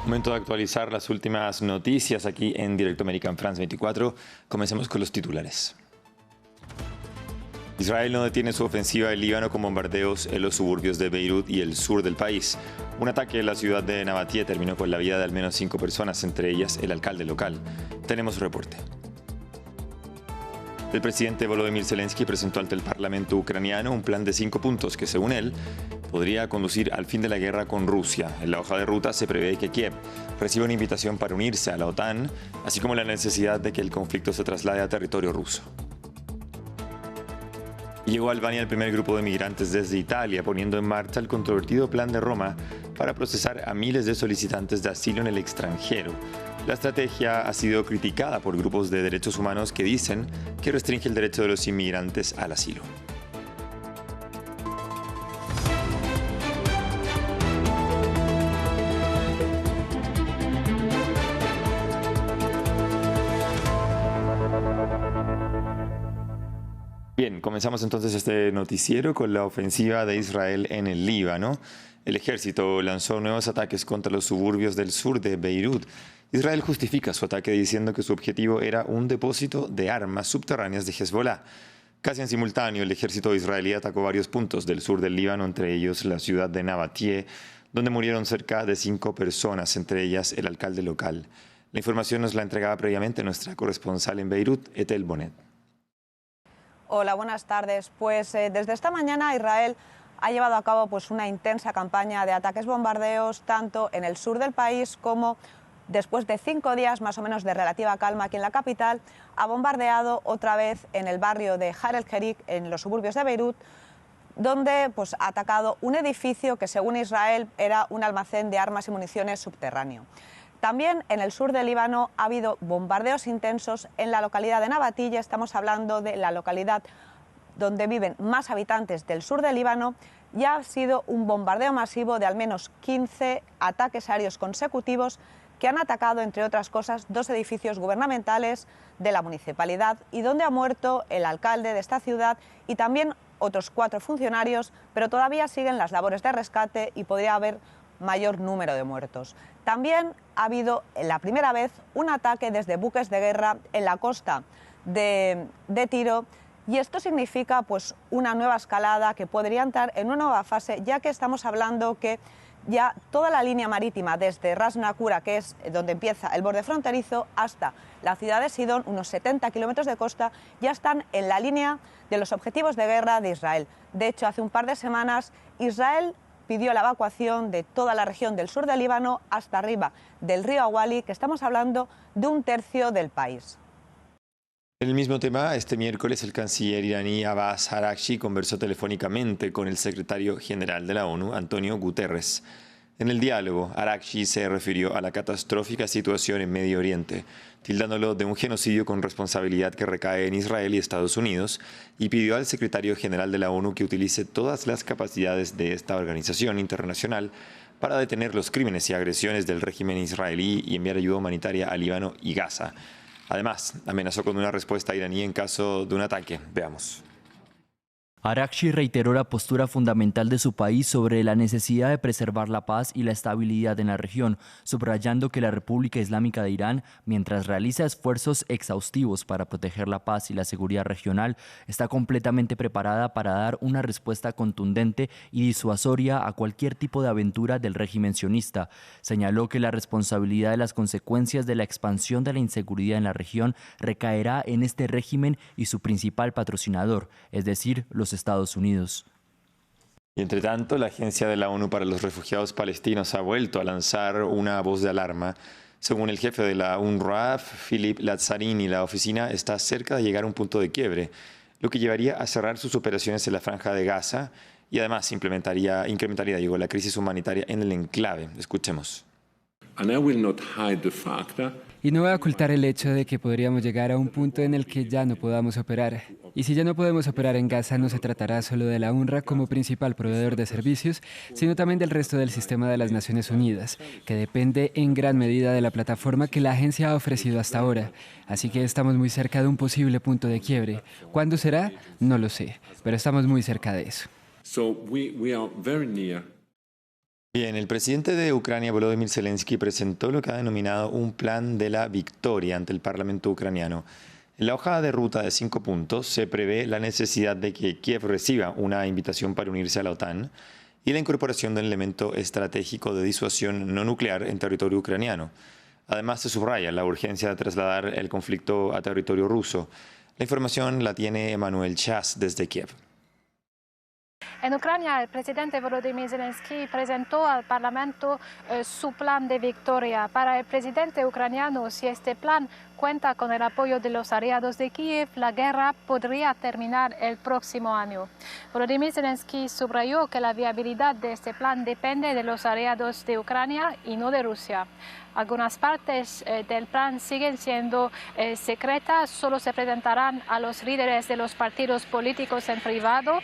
Momento de actualizar las últimas noticias aquí en Directo American France 24. Comencemos con los titulares. Israel no detiene su ofensiva en Líbano con bombardeos en los suburbios de Beirut y el sur del país. Un ataque en la ciudad de Nabatie terminó con la vida de al menos 5 personas, entre ellas el alcalde local. Tenemos reporte. El presidente Volodymyr Zelensky presentó ante el Parlamento ucraniano un plan de 5 puntos que, según él, podría conducir al fin de la guerra con Rusia. En la hoja de ruta se prevé que Kiev reciba una invitación para unirse a la OTAN, así como la necesidad de que el conflicto se traslade a territorio ruso. Llegó a Albania el primer grupo de migrantes desde Italia, poniendo en marcha el controvertido plan de Roma para procesar a miles de solicitantes de asilo en el extranjero. La estrategia ha sido criticada por grupos de derechos humanos que dicen que restringe el derecho de los inmigrantes al asilo. Bien, comenzamos entonces este noticiero con la ofensiva de Israel en el Líbano. El ejército lanzó nuevos ataques contra los suburbios del sur de Beirut. Israel justifica su ataque diciendo que su objetivo era un depósito de armas subterráneas de Hezbollah. Casi en simultáneo, el ejército israelí atacó varios puntos del sur del Líbano, entre ellos la ciudad de Nabatie, donde murieron cerca de 5 personas, entre ellas el alcalde local. La información nos la entregaba previamente nuestra corresponsal en Beirut, Ethel Bonet. Hola, buenas tardes. Pues desde esta mañana Israel ha llevado a cabo una intensa campaña de ataques bombardeos tanto en el sur del país como después de 5 días más o menos de relativa calma aquí en la capital, ha bombardeado otra vez en el barrio de Har el-Sherik, en los suburbios de Beirut, donde ha atacado un edificio que según Israel era un almacén de armas y municiones subterráneo. También en el sur del Líbano ha habido bombardeos intensos en la localidad de Nabatilla. Estamos hablando de la localidad donde viven más habitantes del sur del Líbano. Ya ha sido un bombardeo masivo de al menos 15 ataques aéreos consecutivos que han atacado, entre otras cosas, 2 edificios gubernamentales de la municipalidad y donde ha muerto el alcalde de esta ciudad y también otros 4 funcionarios, pero todavía siguen las labores de rescate y podría haber mayor número de muertos. También ha habido la primera vez un ataque desde buques de guerra en la costa de Tiro y esto significa una nueva escalada que podría entrar en una nueva fase, ya que estamos hablando que ya toda la línea marítima desde Ras Nakura, que es donde empieza el borde fronterizo, hasta la ciudad de Sidón, unos 70 kilómetros de costa, ya están en la línea de los objetivos de guerra de Israel. De hecho, hace un par de semanas Israel pidió la evacuación de toda la región del sur del Líbano hasta arriba del río Awali, que estamos hablando de 1/3 del país. En el mismo tema, este miércoles el canciller iraní Abbas Araghchi conversó telefónicamente con el secretario general de la ONU, Antonio Guterres. En el diálogo, Araghchi se refirió a la catastrófica situación en Medio Oriente, tildándolo de un genocidio con responsabilidad que recae en Israel y Estados Unidos, y pidió al secretario general de la ONU que utilice todas las capacidades de esta organización internacional para detener los crímenes y agresiones del régimen israelí y enviar ayuda humanitaria a Líbano y Gaza. Además, amenazó con una respuesta iraní en caso de un ataque. Veamos. Araghchi reiteró la postura fundamental de su país sobre la necesidad de preservar la paz y la estabilidad en la región, subrayando que la República Islámica de Irán, mientras realiza esfuerzos exhaustivos para proteger la paz y la seguridad regional, está completamente preparada para dar una respuesta contundente y disuasoria a cualquier tipo de aventura del régimen sionista. Señaló que la responsabilidad de las consecuencias de la expansión de la inseguridad en la región recaerá en este régimen y su principal patrocinador, es decir, los Estados Unidos. Y entre tanto, la Agencia de la ONU para los Refugiados Palestinos ha vuelto a lanzar una voz de alarma. Según el jefe de la UNRWA, Philippe Lazzarini, la oficina está cerca de llegar a un punto de quiebre, lo que llevaría a cerrar sus operaciones en la Franja de Gaza y además incrementaría la crisis humanitaria en el enclave. Escuchemos. Y no voy a ocultar el hecho de que podríamos llegar a un punto en el que ya no podamos operar. Y si ya no podemos operar en Gaza, no se tratará solo de la UNRWA como principal proveedor de servicios, sino también del resto del sistema de las Naciones Unidas, que depende en gran medida de la plataforma que la agencia ha ofrecido hasta ahora. Así que estamos muy cerca de un posible punto de quiebre. ¿Cuándo será? No lo sé, pero estamos muy cerca de eso. Bien, el presidente de Ucrania, Volodymyr Zelensky, presentó lo que ha denominado un plan de la victoria ante el Parlamento ucraniano. En la hoja de ruta de 5 puntos se prevé la necesidad de que Kiev reciba una invitación para unirse a la OTAN y la incorporación del elemento estratégico de disuasión no nuclear en territorio ucraniano. Además, se subraya la urgencia de trasladar el conflicto a territorio ruso. La información la tiene Emanuel Chas desde Kiev. En Ucrania, el presidente Volodymyr Zelensky presentó al Parlamento su plan de victoria. Para el presidente ucraniano, si este plan cuenta con el apoyo de los aliados de Kiev, la guerra podría terminar el próximo año. Volodymyr Zelensky subrayó que la viabilidad de este plan depende de los aliados de Ucrania y no de Rusia. Algunas partes del plan siguen siendo secretas, solo se presentarán a los líderes de los partidos políticos en privado.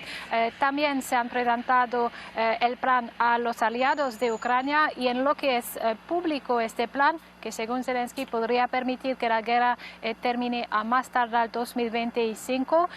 También se han presentado el plan a los aliados de Ucrania y en lo que es público este plan, que según Zelensky podría permitir que la guerra termine a más tardar 2025,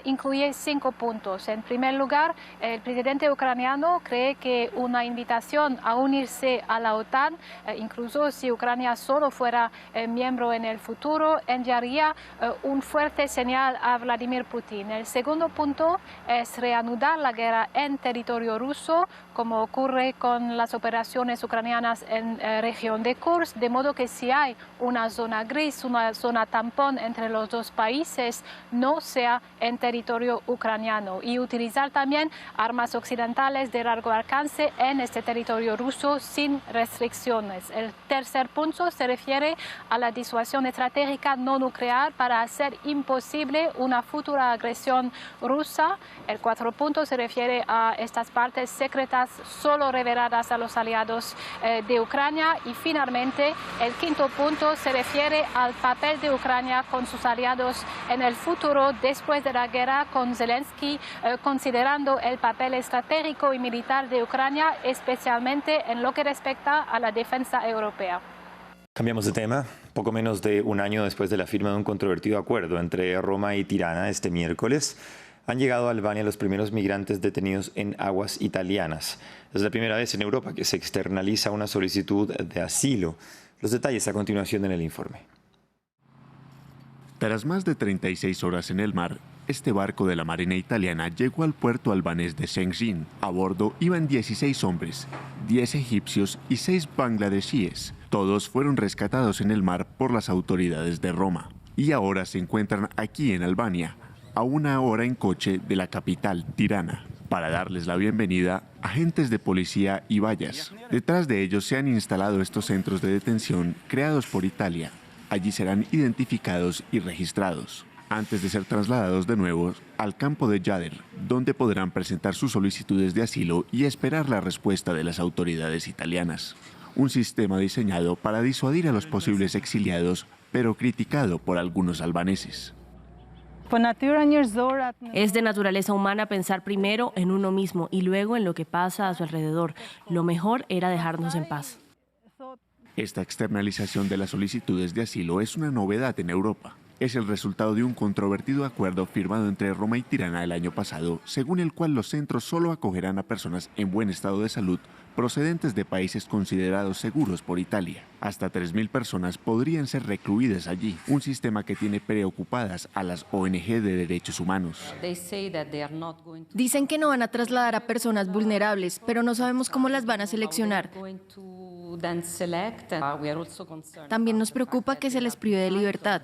incluye 5 puntos. En primer lugar, el presidente ucraniano cree que una invitación a unirse a la OTAN, incluso si Ucrania solo fuera miembro en el futuro, enviaría un fuerte señal a Vladimir Putin. El segundo punto es reanudar la guerra en territorio ruso, como ocurre con las operaciones ucranianas en región de Kursk, de modo que si hay una zona gris, una zona tampón entre los dos países, no sea en territorio ucraniano, y utilizar también armas occidentales de largo alcance en este territorio ruso sin restricciones. El tercer punto se refiere a la disuasión estratégica no nuclear para hacer imposible una futura agresión rusa. El cuarto punto se refiere a estas partes secretas solo reveladas a los aliados de Ucrania, y finalmente el quinto punto se refiere al papel de Ucrania con sus aliados en el futuro después de la guerra, con Zelensky considerando el papel estratégico y militar de Ucrania, especialmente en lo que respecta a la defensa europea. Cambiamos de tema. Poco menos de un año después de la firma de un controvertido acuerdo entre Roma y Tirana este miércoles, han llegado a Albania los primeros migrantes detenidos en aguas italianas. Es la primera vez en Europa que se externaliza una solicitud de asilo. Los detalles a continuación en el informe. Tras más de 36 horas en el mar, este barco de la Marina italiana llegó al puerto albanés de Şengin. A bordo iban 16 hombres, 10 egipcios y 6 bangladesíes. Todos fueron rescatados en el mar por las autoridades de Roma y ahora se encuentran aquí en Albania, a 1 hora en coche de la capital, Tirana. Para darles la bienvenida, agentes de policía y vallas. Detrás de ellos se han instalado estos centros de detención creados por Italia. Allí serán identificados y registrados, antes de ser trasladados de nuevo al campo de Yader, donde podrán presentar sus solicitudes de asilo y esperar la respuesta de las autoridades italianas. Un sistema diseñado para disuadir a los posibles exiliados, pero criticado por algunos albaneses. Es de naturaleza humana pensar primero en uno mismo y luego en lo que pasa a su alrededor. Lo mejor era dejarnos en paz. Esta externalización de las solicitudes de asilo es una novedad en Europa. Es el resultado de un controvertido acuerdo firmado entre Roma y Tirana el año pasado, según el cual los centros solo acogerán a personas en buen estado de salud procedentes de países considerados seguros por Italia. Hasta 3.000 personas podrían ser recluidas allí, un sistema que tiene preocupadas a las ONG de derechos humanos. Dicen que no van a trasladar a personas vulnerables, pero no sabemos cómo las van a seleccionar. También nos preocupa que se les prive de libertad.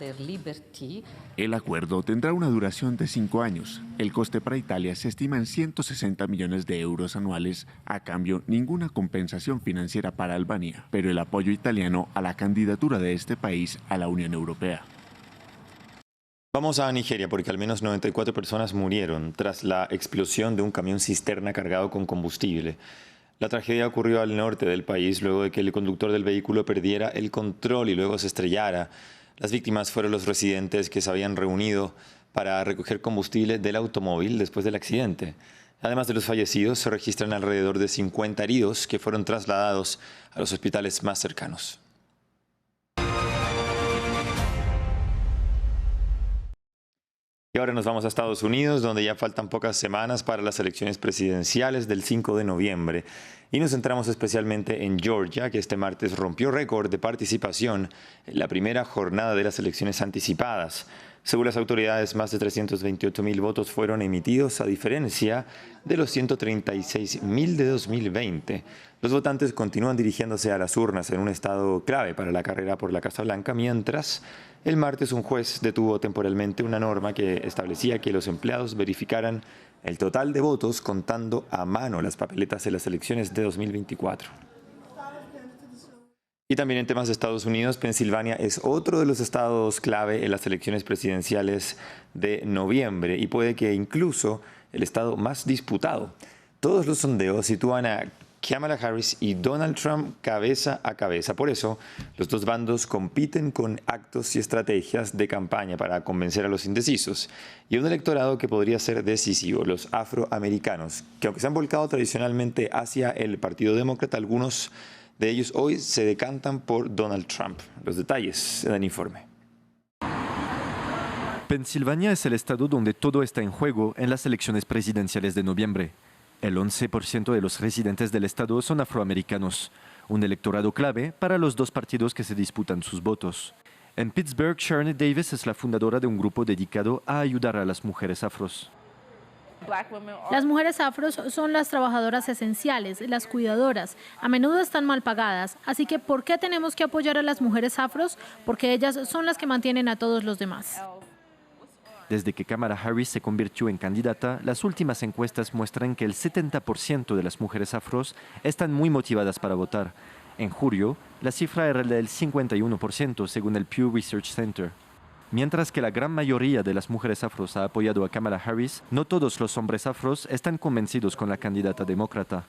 El acuerdo tendrá una duración de 5 años. El coste para Italia se estima en 160 millones de euros anuales, a cambio ninguna compensación financiera para Albania, pero el apoyo italiano a la candidatura de este país a la Unión Europea. Vamos a Nigeria porque al menos 94 personas murieron tras la explosión de un camión cisterna cargado con combustible. La tragedia ocurrió al norte del país luego de que el conductor del vehículo perdiera el control y luego se estrellara. Las víctimas fueron los residentes que se habían reunido para recoger combustible del automóvil después del accidente. Además de los fallecidos, se registran alrededor de 50 heridos que fueron trasladados a los hospitales más cercanos. Y ahora nos vamos a Estados Unidos, donde ya faltan pocas semanas para las elecciones presidenciales del 5 de noviembre. Y nos centramos especialmente en Georgia, que este martes rompió récord de participación en la primera jornada de las elecciones anticipadas. Según las autoridades, más de 328.000 votos fueron emitidos, a diferencia de los 136.000 de 2020. Los votantes continúan dirigiéndose a las urnas en un estado clave para la carrera por la Casa Blanca, mientras el martes un juez detuvo temporalmente una norma que establecía que los empleados verificaran el total de votos contando a mano las papeletas de las elecciones de 2024. Y también en temas de Estados Unidos, Pensilvania es otro de los estados clave en las elecciones presidenciales de noviembre y puede que incluso el estado más disputado. Todos los sondeos sitúan a Kamala Harris y Donald Trump cabeza a cabeza. Por eso, los dos bandos compiten con actos y estrategias de campaña para convencer a los indecisos y a un electorado que podría ser decisivo, los afroamericanos, que aunque se han volcado tradicionalmente hacia el Partido Demócrata, algunos de ellos hoy se decantan por Donald Trump. Los detalles en el informe. Pensilvania es el estado donde todo está en juego en las elecciones presidenciales de noviembre. El 11% de los residentes del estado son afroamericanos, un electorado clave para los dos partidos que se disputan sus votos. En Pittsburgh, Sharon Davis es la fundadora de un grupo dedicado a ayudar a las mujeres afros. Las mujeres afros son las trabajadoras esenciales, las cuidadoras. A menudo están mal pagadas. Así que, ¿por qué tenemos que apoyar a las mujeres afros? Porque ellas son las que mantienen a todos los demás. Desde que Kamala Harris se convirtió en candidata, las últimas encuestas muestran que el 70% de las mujeres afros están muy motivadas para votar. En julio, la cifra era del 51%, según el Pew Research Center. Mientras que la gran mayoría de las mujeres afros ha apoyado a Kamala Harris, no todos los hombres afros están convencidos con la candidata demócrata.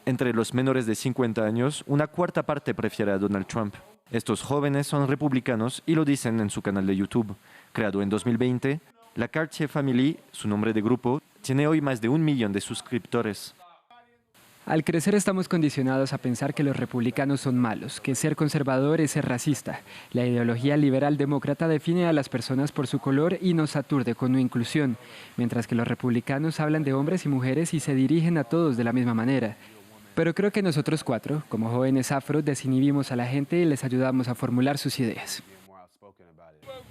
Entre los menores de 50 años, una cuarta parte prefiere a Donald Trump. Estos jóvenes son republicanos y lo dicen en su canal de YouTube. Creado en 2020, la Cartier Family, su nombre de grupo, tiene hoy más de 1 millón de suscriptores. Al crecer estamos condicionados a pensar que los republicanos son malos, que ser conservador es ser racista. La ideología liberal demócrata define a las personas por su color y nos aturde con su inclusión, mientras que los republicanos hablan de hombres y mujeres y se dirigen a todos de la misma manera. Pero creo que nosotros cuatro, como jóvenes afro, desinhibimos a la gente y les ayudamos a formular sus ideas.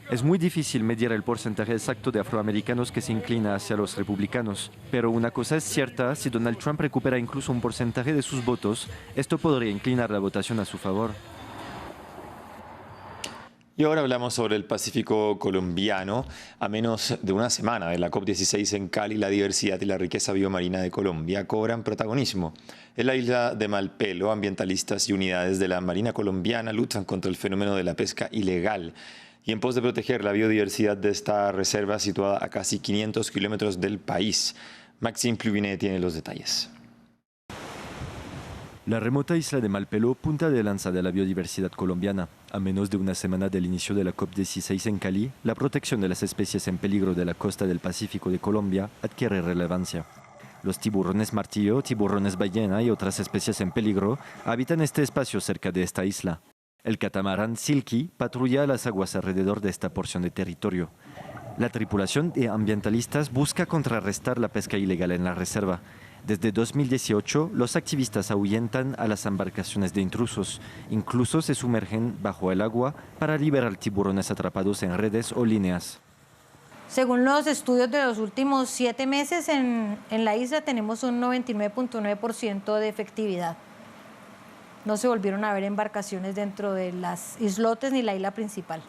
Es muy difícil medir el porcentaje exacto de afroamericanos que se inclina hacia los republicanos, pero una cosa es cierta, si Donald Trump recupera incluso un porcentaje de sus votos, esto podría inclinar la votación a su favor. Y ahora hablamos sobre el Pacífico colombiano. A menos de una semana de la COP16 en Cali, la diversidad y la riqueza biomarina de Colombia cobran protagonismo. En la isla de Malpelo, ambientalistas y unidades de la Marina colombiana luchan contra el fenómeno de la pesca ilegal y en pos de proteger la biodiversidad de esta reserva situada a casi 500 kilómetros del país. Maxime Pluvinet tiene los detalles. La remota isla de Malpelo, punta de lanza de la biodiversidad colombiana. A menos de una semana del inicio de la COP16 en Cali, la protección de las especies en peligro de la costa del Pacífico de Colombia adquiere relevancia. Los tiburones martillo, tiburones ballena y otras especies en peligro habitan este espacio cerca de esta isla. El catamarán Silky patrulla las aguas alrededor de esta porción de territorio. La tripulación de ambientalistas busca contrarrestar la pesca ilegal en la reserva. Desde 2018, los activistas ahuyentan a las embarcaciones de intrusos. Incluso se sumergen bajo el agua para liberar tiburones atrapados en redes o líneas. Según los estudios de los últimos 7 meses, en la isla tenemos un 99.9% de efectividad. No se volvieron a ver embarcaciones dentro de las islotes ni la isla principal.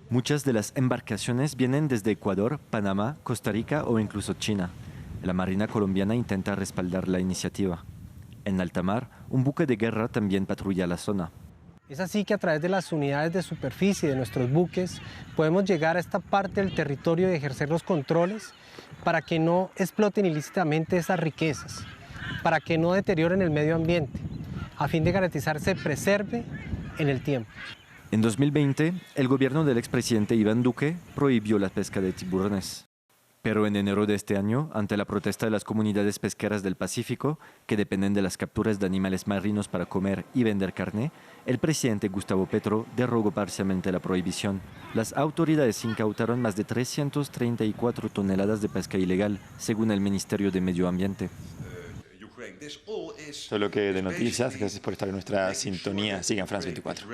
Muchas de las embarcaciones vienen desde Ecuador, Panamá, Costa Rica o incluso China. La Marina colombiana intenta respaldar la iniciativa. En alta mar, un buque de guerra también patrulla la zona. Es así que a través de las unidades de superficie de nuestros buques podemos llegar a esta parte del territorio y ejercer los controles para que no exploten ilícitamente esas riquezas, para que no deterioren el medio ambiente, a fin de garantizar se preserve en el tiempo. En 2020, el gobierno del expresidente Iván Duque prohibió la pesca de tiburones. Pero en enero de este año, ante la protesta de las comunidades pesqueras del Pacífico, que dependen de las capturas de animales marinos para comer y vender carne, el presidente Gustavo Petro derogó parcialmente la prohibición. Las autoridades incautaron más de 334 toneladas de pesca ilegal, según el Ministerio de Medio Ambiente. Solo que de noticias, gracias por estar en nuestra sintonía. Sigan France 24.